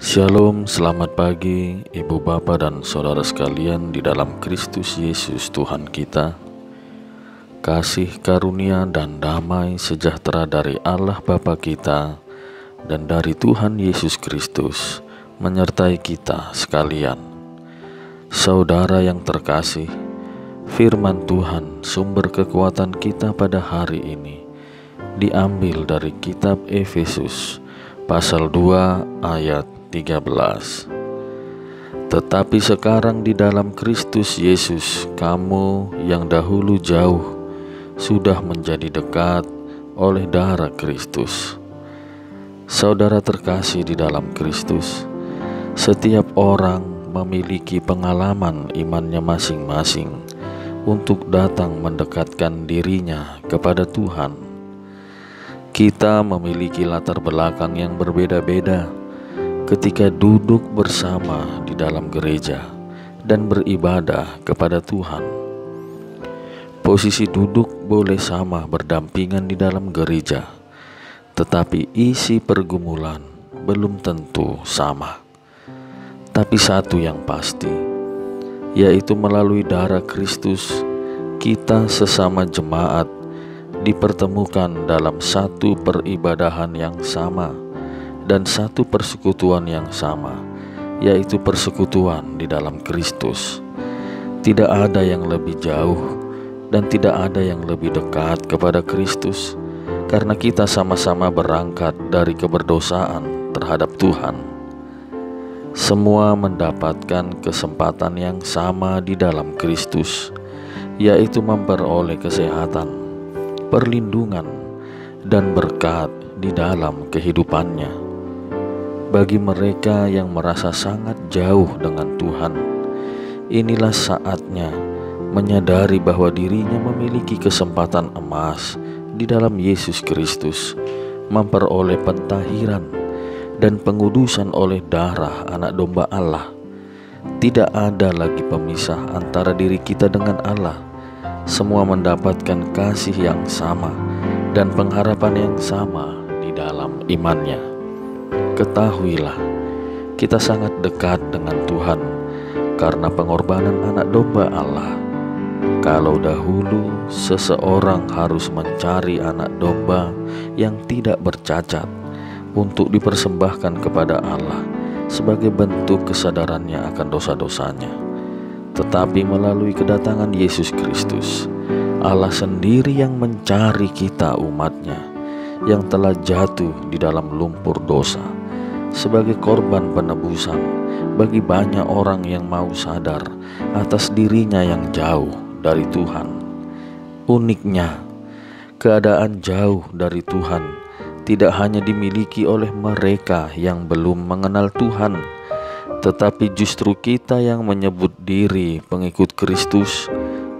Shalom, selamat pagi Ibu Bapa dan Saudara sekalian di dalam Kristus Yesus Tuhan kita. Kasih karunia dan damai sejahtera dari Allah Bapa kita dan dari Tuhan Yesus Kristus menyertai kita sekalian. Saudara yang terkasih, firman Tuhan sumber kekuatan kita pada hari ini diambil dari kitab Efesus pasal 2 ayat 13. Tetapi sekarang di dalam Kristus Yesus, kamu yang dahulu jauh sudah menjadi dekat oleh darah Kristus. Saudara terkasih di dalam Kristus, setiap orang memiliki pengalaman imannya masing-masing untuk datang mendekatkan dirinya kepada Tuhan. Kita memiliki latar belakang yang berbeda-beda ketika duduk bersama di dalam gereja dan beribadah kepada Tuhan. Posisi duduk boleh sama berdampingan di dalam gereja, tetapi isi pergumulan belum tentu sama. Tapi satu yang pasti, yaitu melalui darah Kristus, kita sesama jemaat dipertemukan dalam satu peribadahan yang sama dan satu persekutuan yang sama, yaitu persekutuan di dalam Kristus. Tidak ada yang lebih jauh dan tidak ada yang lebih dekat kepada Kristus, karena kita sama-sama berangkat dari keberdosaan terhadap Tuhan. Semua mendapatkan kesempatan yang sama di dalam Kristus, yaitu memperoleh kesehatan, perlindungan, dan berkat di dalam kehidupannya. Bagi mereka yang merasa sangat jauh dengan Tuhan, inilah saatnya menyadari bahwa dirinya memiliki kesempatan emas di dalam Yesus Kristus, memperoleh pentahiran dan pengudusan oleh darah Anak Domba Allah. Tidak ada lagi pemisah antara diri kita dengan Allah. Semua mendapatkan kasih yang sama dan pengharapan yang sama di dalam imannya. Ketahuilah, kita sangat dekat dengan Tuhan karena pengorbanan Anak Domba Allah. Kalau dahulu seseorang harus mencari anak domba yang tidak bercacat untuk dipersembahkan kepada Allah sebagai bentuk kesadarannya akan dosa-dosanya, tetapi melalui kedatangan Yesus Kristus, Allah sendiri yang mencari kita umatnya yang telah jatuh di dalam lumpur dosa sebagai korban penebusan bagi banyak orang yang mau sadar atas dirinya yang jauh dari Tuhan. Uniknya, keadaan jauh dari Tuhan tidak hanya dimiliki oleh mereka yang belum mengenal Tuhan, tetapi justru kita yang menyebut diri pengikut Kristus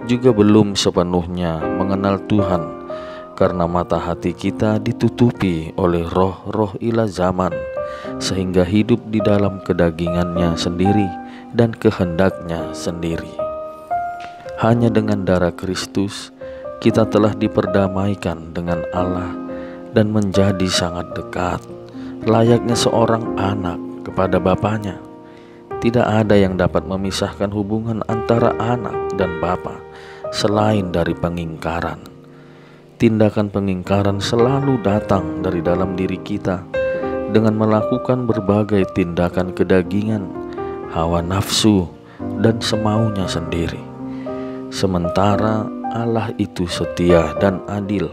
juga belum sepenuhnya mengenal Tuhan, karena mata hati kita ditutupi oleh roh-roh ilah zaman, sehingga hidup di dalam kedagingannya sendiri dan kehendaknya sendiri. Hanya dengan darah Kristus kita telah diperdamaikan dengan Allah dan menjadi sangat dekat, layaknya seorang anak kepada bapaknya. Tidak ada yang dapat memisahkan hubungan antara anak dan bapa selain dari pengingkaran. Tindakan pengingkaran selalu datang dari dalam diri kita dengan melakukan berbagai tindakan kedagingan, hawa nafsu, dan semaunya sendiri. Sementara Allah itu setia dan adil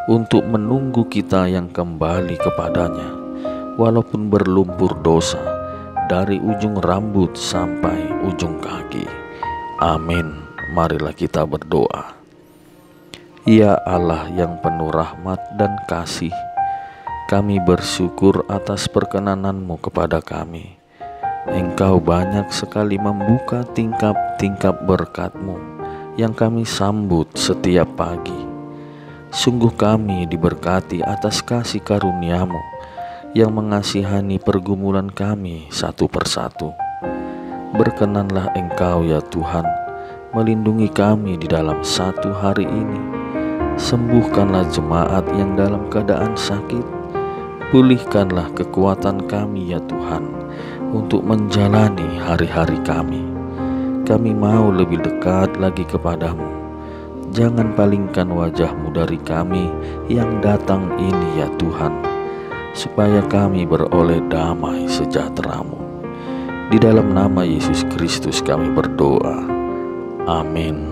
untuk menunggu kita yang kembali kepadanya, walaupun berlumpur dosa dari ujung rambut sampai ujung kaki. Amin. Marilah kita berdoa. Ya Allah yang penuh rahmat dan kasih, kami bersyukur atas perkenanan-Mu kepada kami. Engkau banyak sekali membuka tingkap-tingkap berkat-Mu yang kami sambut setiap pagi. Sungguh kami diberkati atas kasih karunia-Mu yang mengasihani pergumulan kami satu persatu. Berkenanlah Engkau ya Tuhan melindungi kami di dalam satu hari ini. Sembuhkanlah jemaat yang dalam keadaan sakit, Pulihkanlah kekuatan kami ya Tuhan, untuk menjalani hari-hari kami. Kami mau lebih dekat lagi kepadamu. Jangan palingkan wajah-Mu dari kami yang datang ini ya Tuhan, supaya kami beroleh damai sejahtera-Mu. Di dalam nama Yesus Kristus kami berdoa. Amin.